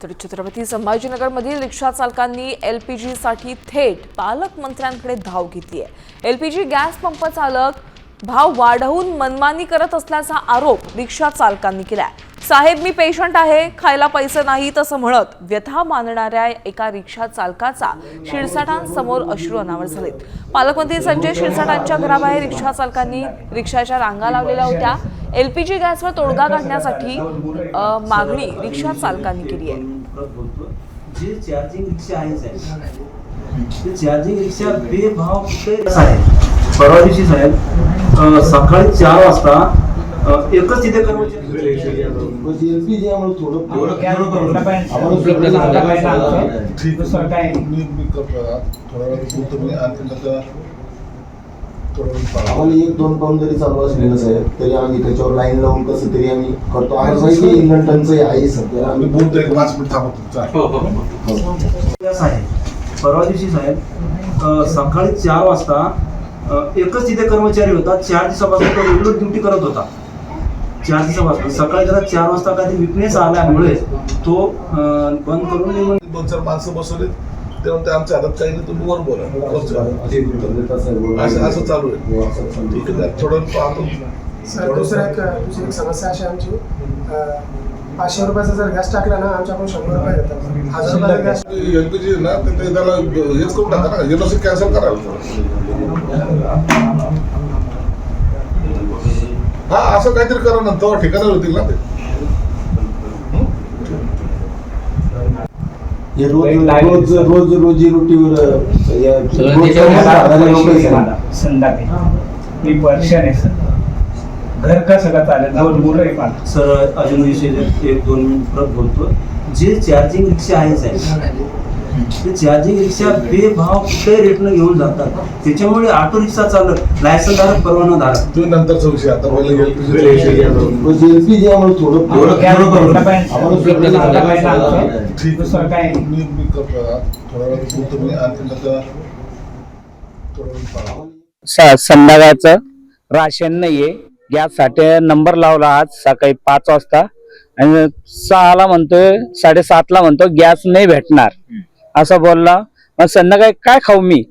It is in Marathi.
तर छत्रपती संभाजीनगरमधील रिक्षा चालकांनी एलपीजी साठी थेट पालकमंत्र्यांकडे धाव घेतली आहे। एलपीजी गॅस पंप चालक भाव वाढवून मनमानी करत असल्याचा आरोप रिक्षा चालकांनी केलाय। साहेब मी पेशंट आहे, खायला पैसे नाहीत असं म्हणत व्यथा मानणाऱ्या एका रिक्षा चालकाचा शिरसाटांसमोर अश्रू अनावर झालेत। पालकमंत्री संजय शिरसाटांच्या घराबाहेर रिक्षा चालकांनी रिक्षाच्या रांगा लावलेल्या होत्या। एलपीजी गॅसवर तोडगा काढण्यासाठी मागणी रिक्षा चालकांनी केली आहे। जे चार्जिंग रिक्षा आहे ते चार्जिंग रिक्षा बेभाव साहेब परवा दिवशी साहेब सकाळी 4 वाजता एकच तिथे कर्मचारी एलपीजी आम्हाला थोडं आम्हाला 1-2 पाऊंड जरी चालू असलेलं साहेब तरी आम्ही त्याच्यावर लाईन लावून कसं तरी आम्ही करतो। आम्हाला माहिती इंग्लंड टनचं आहे सध्या आम्ही बोलतोय 5 मिनिट थांबतो साहेब परवा दिवशी साहेब सकाळी 4 वाजता एकच तिथे कर्मचारी होता। 4 दिवसापासून तो रेग्युलर ड्युटी करत होता। 4 दिवसापासून सकाळी त्याला 4 वाजता काही विकनेस आल्यामुळे तो बंद करून निघून 2-4 माणसं बसवलेत तेव्हा आमच्या हातात काही नाही। तुम्ही वर बोला असं चालू आहे। ठीक आहे थोडं पाहतो सर। दुसरी एक समस्या अशी आमची 500 रुपयाचा जर गॅस टाकला ना आमच्याकडून 100 रुपये घेतात। 1000 रुपयाचा गॅस एलपीजी ना ते त्याला हेच करून टाका ना, एलओसी कॅन्सल करा। हा असं काहीतरी करा ना, तेव्हा ठिकाणी होतील ना ते। रोज रोजी रोटीवर संध्याकाळी मी वर्षाने आहे सर। घर का सगळं चालेल, 2 मुलं आहे मला सर। अजून विषय 1-2 मिनिट परत बोलतो। जे चार्जिंग रिक्षा आहे साहेब ते चार्जिंग रिक्षा बेभाव कुठे रेटनं घेऊन जातात। त्याच्यामुळे ऑटो रिक्षा चालक लायसनधारक परवानाधारक तुम्ही नंतरचा विषय आता पहिले एलपीजी आम्हाला थोडं ठीक आहे। मी करतो थोडा वेळ बोलतो मी आणि नंतर थोडं संध्याकाळचं राशन नाहीये। गॅससाठी नंबर लावला आज सकाळी 5 वाजता आणि 6ला म्हणतोय 7:30ला म्हणतो गॅस नाही भेटणार असं बोलला। मग संध्याकाळी काय खाऊ मी?